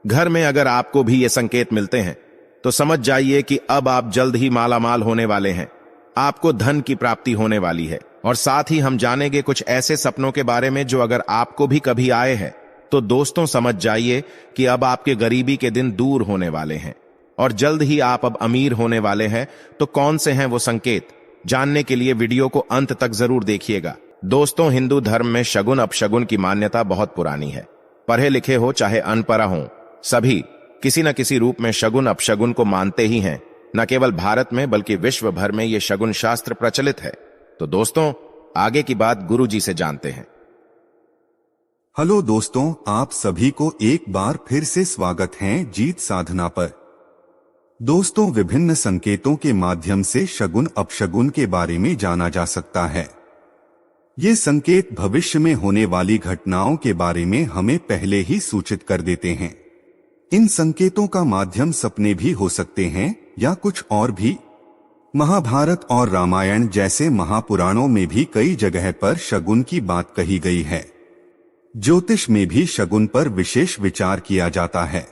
घर में अगर आपको भी ये संकेत मिलते हैं तो समझ जाइए कि अब आप जल्द ही मालामाल होने वाले हैं। आपको धन की प्राप्ति होने वाली है। और साथ ही हम जानेंगे कुछ ऐसे सपनों के बारे में जो अगर आपको भी कभी आए हैं तो दोस्तों समझ जाइए कि अब आपके गरीबी के दिन दूर होने वाले हैं और जल्द ही आप अब अमीर होने वाले हैं। तो कौन से हैं वो संकेत, जानने के लिए वीडियो को अंत तक जरूर देखिएगा। दोस्तों, हिंदू धर्म में शगुन अपशगुन की मान्यता बहुत पुरानी है। पढ़े लिखे हो चाहे अनपढ़ हो, सभी किसी न किसी रूप में शगुन अपशगुन को मानते ही हैं। न केवल भारत में बल्कि विश्व भर में ये शगुन शास्त्र प्रचलित है। तो दोस्तों, आगे की बात गुरुजी से जानते हैं। हेलो दोस्तों, आप सभी को एक बार फिर से स्वागत है जीत साधना पर। दोस्तों, विभिन्न संकेतों के माध्यम से शगुन अपशगुन के बारे में जाना जा सकता है। ये संकेत भविष्य में होने वाली घटनाओं के बारे में हमें पहले ही सूचित कर देते हैं। इन संकेतों का माध्यम सपने भी हो सकते हैं या कुछ और भी। महाभारत और रामायण जैसे महापुराणों में भी कई जगह पर शगुन की बात कही गई है। ज्योतिष में भी शगुन पर विशेष विचार किया जाता है।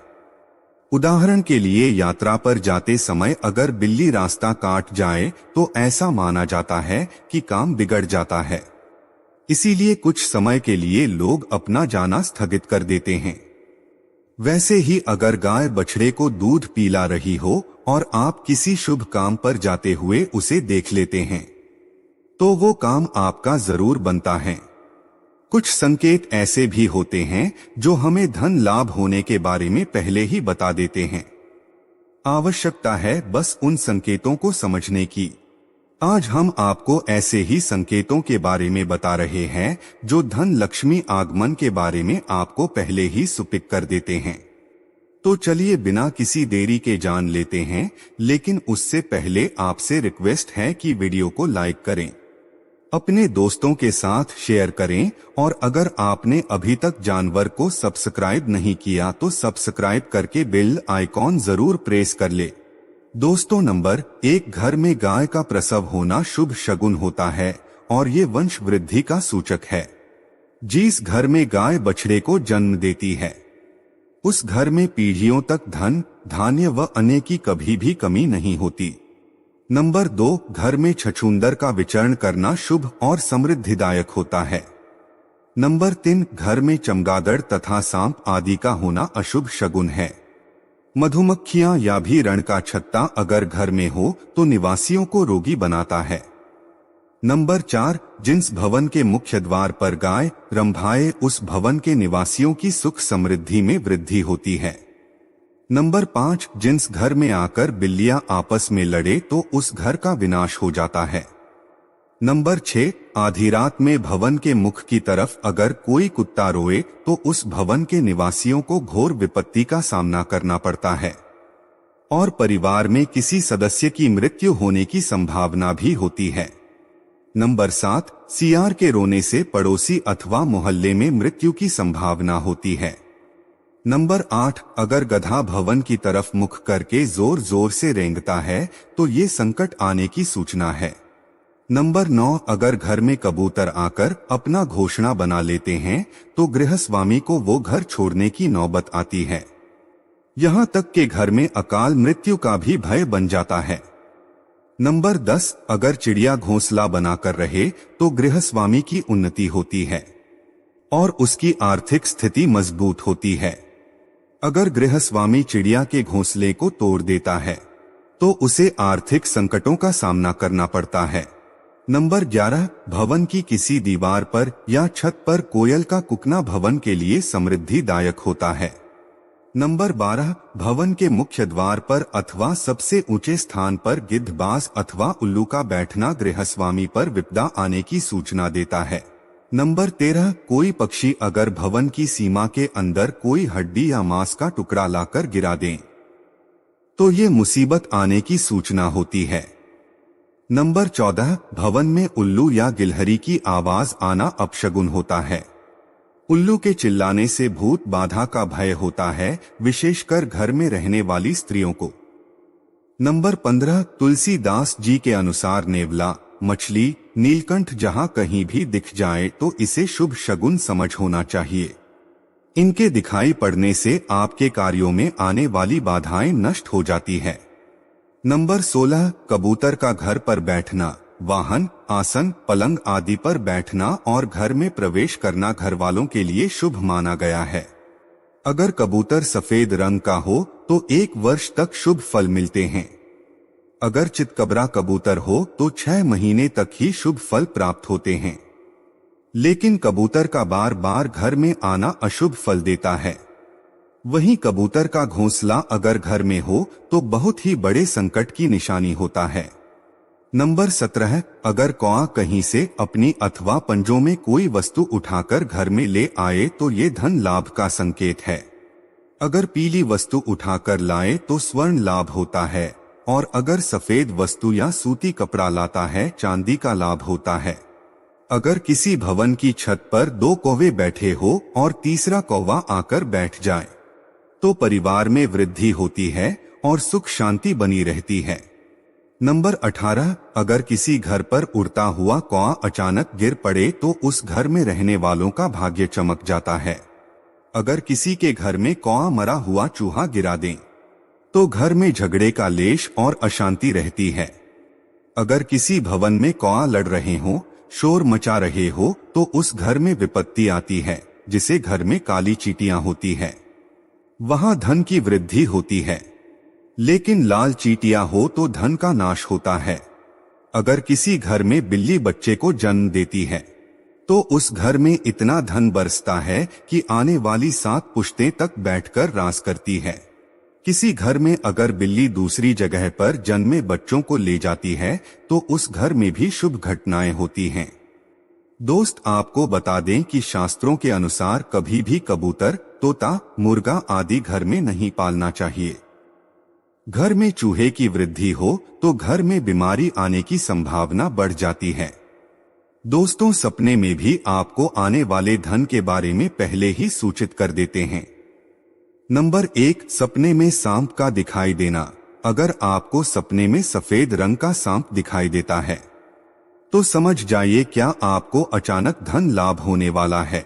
उदाहरण के लिए, यात्रा पर जाते समय अगर बिल्ली रास्ता काट जाए तो ऐसा माना जाता है कि काम बिगड़ जाता है। इसीलिए कुछ समय के लिए लोग अपना जाना स्थगित कर देते हैं। वैसे ही अगर गाय बछड़े को दूध पिला रही हो और आप किसी शुभ काम पर जाते हुए उसे देख लेते हैं तो वो काम आपका जरूर बनता है। कुछ संकेत ऐसे भी होते हैं जो हमें धन लाभ होने के बारे में पहले ही बता देते हैं। आवश्यकता है बस उन संकेतों को समझने की। आज हम आपको ऐसे ही संकेतों के बारे में बता रहे हैं जो धन लक्ष्मी आगमन के बारे में आपको पहले ही सूचित कर देते हैं। तो चलिए बिना किसी देरी के जान लेते हैं, लेकिन उससे पहले आपसे रिक्वेस्ट है कि वीडियो को लाइक करें, अपने दोस्तों के साथ शेयर करें और अगर आपने अभी तक जानवर को सब्सक्राइब नहीं किया तो सब्सक्राइब करके बेल आइकॉन जरूर प्रेस कर ले। दोस्तों, नंबर 1, घर में गाय का प्रसव होना शुभ शगुन होता है और ये वंश वृद्धि का सूचक है। जिस घर में गाय बछड़े को जन्म देती है उस घर में पीढ़ियों तक धन, धान्य व अन्न की कभी भी कमी नहीं होती। नंबर 2, घर में छछूंदर का विचरण करना शुभ और समृद्धिदायक होता है। नंबर 3, घर में चमगादड़ तथा सांप आदि का होना अशुभ शगुन है। मधुमक्खियां या भी रण का छत्ता अगर घर में हो तो निवासियों को रोगी बनाता है। नंबर 4, जिस भवन के मुख्य द्वार पर गाय रंभाए उस भवन के निवासियों की सुख समृद्धि में वृद्धि होती है। नंबर 5, जिस घर में आकर बिल्लियां आपस में लड़े तो उस घर का विनाश हो जाता है। नंबर 6, आधी रात में भवन के मुख की तरफ अगर कोई कुत्ता रोए तो उस भवन के निवासियों को घोर विपत्ति का सामना करना पड़ता है और परिवार में किसी सदस्य की मृत्यु होने की संभावना भी होती है। नंबर 7, सियार के रोने से पड़ोसी अथवा मोहल्ले में मृत्यु की संभावना होती है। नंबर 8, अगर गधा भवन की तरफ मुख करके जोर जोर से रेंगता है तो ये संकट आने की सूचना है। नंबर 9, अगर घर में कबूतर आकर अपना घोषणा बना लेते हैं तो गृहस्वामी को वो घर छोड़ने की नौबत आती है। यहाँ तक कि घर में अकाल मृत्यु का भी भय बन जाता है। नंबर 10, अगर चिड़िया घोंसला बनाकर रहे तो गृहस्वामी की उन्नति होती है और उसकी आर्थिक स्थिति मजबूत होती है। अगर गृहस्वामी चिड़िया के घोंसले को तोड़ देता है तो उसे आर्थिक संकटों का सामना करना पड़ता है। नंबर 11, भवन की किसी दीवार पर या छत पर कोयल का कुकना भवन के लिए समृद्धिदायक होता है। नंबर 12, भवन के मुख्य द्वार पर अथवा सबसे ऊंचे स्थान पर गिद्धबाज अथवा उल्लू का बैठना गृहस्वामी पर विपदा आने की सूचना देता है। नंबर 13, कोई पक्षी अगर भवन की सीमा के अंदर कोई हड्डी या मांस का टुकड़ा लाकर गिरा दें तो ये मुसीबत आने की सूचना होती है। नंबर 14, भवन में उल्लू या गिलहरी की आवाज आना अपशगुन होता है। उल्लू के चिल्लाने से भूत बाधा का भय होता है, विशेषकर घर में रहने वाली स्त्रियों को। नंबर 15, तुलसीदास जी के अनुसार नेवला, मछली, नीलकंठ जहां कहीं भी दिख जाए तो इसे शुभ शगुन समझ होना चाहिए। इनके दिखाई पड़ने से आपके कार्यों में आने वाली बाधाएं नष्ट हो जाती है। नंबर 16, कबूतर का घर पर बैठना, वाहन, आसन, पलंग आदि पर बैठना और घर में प्रवेश करना घर वालों के लिए शुभ माना गया है। अगर कबूतर सफेद रंग का हो तो 1 वर्ष तक शुभ फल मिलते हैं। अगर चितकबरा कबूतर हो तो 6 महीने तक ही शुभ फल प्राप्त होते हैं। लेकिन कबूतर का बार बार घर में आना अशुभ फल देता है। वहीं कबूतर का घोंसला अगर घर में हो तो बहुत ही बड़े संकट की निशानी होता है। नंबर 17, अगर कौआ कहीं से अपनी अथवा पंजों में कोई वस्तु उठाकर घर में ले आए तो ये धन लाभ का संकेत है। अगर पीली वस्तु उठाकर लाए तो स्वर्ण लाभ होता है, और अगर सफेद वस्तु या सूती कपड़ा लाता है चांदी का लाभ होता है। अगर किसी भवन की छत पर 2 कौवे बैठे हो और तीसरा कौवा आकर बैठ जाए तो परिवार में वृद्धि होती है और सुख शांति बनी रहती है। नंबर 18, अगर किसी घर पर उड़ता हुआ कौआ अचानक गिर पड़े तो उस घर में रहने वालों का भाग्य चमक जाता है। अगर किसी के घर में कौआ मरा हुआ चूहा गिरा दें तो घर में झगड़े का लेश और अशांति रहती है। अगर किसी भवन में कौआ लड़ रहे हो, शोर मचा रहे हो तो उस घर में विपत्ति आती है, जिसे घर में काली चींटियां होती है। वहां धन की वृद्धि होती है, लेकिन लाल चींटियां हो तो धन का नाश होता है। अगर किसी घर में बिल्ली बच्चे को जन्म देती है तो उस घर में इतना धन बरसता है कि आने वाली 7 पुश्तें तक बैठकर रास करती है। किसी घर में अगर बिल्ली दूसरी जगह पर जन्मे बच्चों को ले जाती है तो उस घर में भी शुभ घटनाएं होती हैं। दोस्त, आपको बता दें कि शास्त्रों के अनुसार कभी भी कबूतर, तोता, मुर्गा आदि घर में नहीं पालना चाहिए। घर में चूहे की वृद्धि हो तो घर में बीमारी आने की संभावना बढ़ जाती है। दोस्तों, सपने में भी आपको आने वाले धन के बारे में पहले ही सूचित कर देते हैं। नंबर 1, सपने में सांप का दिखाई देना। अगर आपको सपने में सफेद रंग का सांप दिखाई देता है तो समझ जाइए क्या आपको अचानक धन लाभ होने वाला है।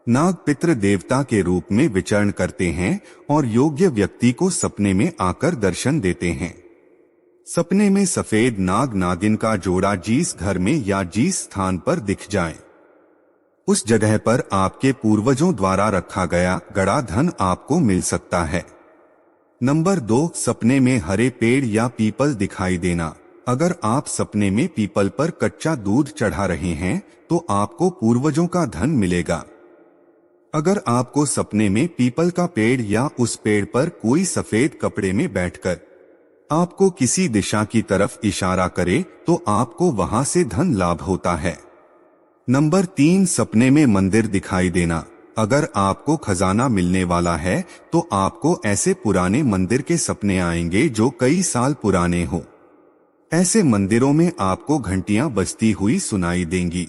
नाग पितृ देवता के रूप में विचरण करते हैं और योग्य व्यक्ति को सपने में आकर दर्शन देते हैं। सपने में सफेद नाग नागिन का जोड़ा जिस घर में या जिस स्थान पर दिख जाए उस जगह पर आपके पूर्वजों द्वारा रखा गया गड़ा धन आपको मिल सकता है। नंबर 2, सपने में हरे पेड़ या पीपल दिखाई देना। अगर आप सपने में पीपल पर कच्चा दूध चढ़ा रहे हैं तो आपको पूर्वजों का धन मिलेगा। अगर आपको सपने में पीपल का पेड़ या उस पेड़ पर कोई सफेद कपड़े में बैठकर आपको किसी दिशा की तरफ इशारा करे तो आपको वहां से धन लाभ होता है। नंबर 3, सपने में मंदिर दिखाई देना। अगर आपको खजाना मिलने वाला है तो आपको ऐसे पुराने मंदिर के सपने आएंगे जो कई साल पुराने हो। ऐसे मंदिरों में आपको घंटियां बजती हुई सुनाई देंगी।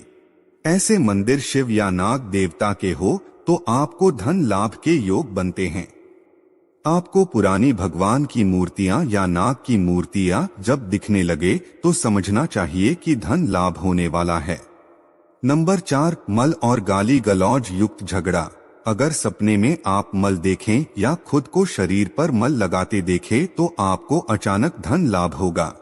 ऐसे मंदिर शिव या नाग देवता के हो तो आपको धन लाभ के योग बनते हैं। आपको पुरानी भगवान की मूर्तियां या नाग की मूर्तियां जब दिखने लगे तो समझना चाहिए कि धन लाभ होने वाला है। नंबर 4, मल और गाली गलौज युक्त झगड़ा। अगर सपने में आप मल देखें या खुद को शरीर पर मल लगाते देखें तो आपको अचानक धन लाभ होगा।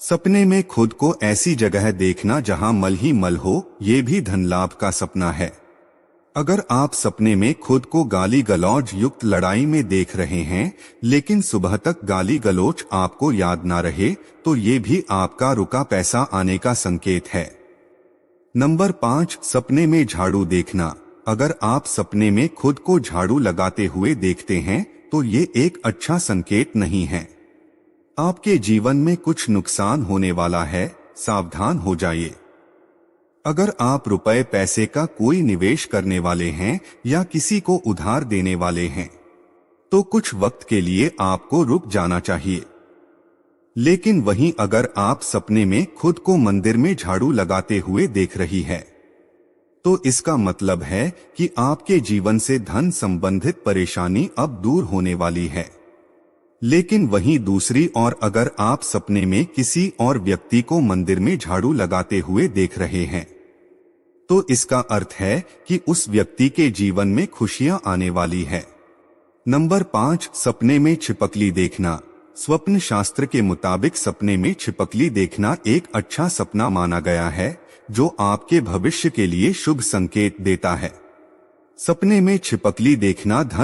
सपने में खुद को ऐसी जगह देखना जहां मल ही मल हो, ये भी धन लाभ का सपना है। अगर आप सपने में खुद को गाली गलौज युक्त लड़ाई में देख रहे हैं लेकिन सुबह तक गाली गलौज आपको याद ना रहे तो ये भी आपका रुका पैसा आने का संकेत है। नंबर 5, सपने में झाड़ू देखना। अगर आप सपने में खुद को झाड़ू लगाते हुए देखते हैं तो ये एक अच्छा संकेत नहीं है। आपके जीवन में कुछ नुकसान होने वाला है, सावधान हो जाइए। अगर आप रुपए पैसे का कोई निवेश करने वाले हैं या किसी को उधार देने वाले हैं तो कुछ वक्त के लिए आपको रुक जाना चाहिए। लेकिन वहीं अगर आप सपने में खुद को मंदिर में झाड़ू लगाते हुए देख रही है तो इसका मतलब है कि आपके जीवन से धन संबंधित परेशानी अब दूर होने वाली है। लेकिन वहीं दूसरी ओर अगर आप सपने में किसी और व्यक्ति को मंदिर में झाड़ू लगाते हुए देख रहे हैं तो इसका अर्थ है कि उस व्यक्ति के जीवन में खुशियां आने वाली है। नंबर 5, सपने में छिपकली देखना। स्वप्न शास्त्र के मुताबिक सपने में छिपकली देखना एक अच्छा सपना माना गया है, जो आपके भविष्य के लिए शुभ संकेत देता है। सपने में छिपकली देखना धन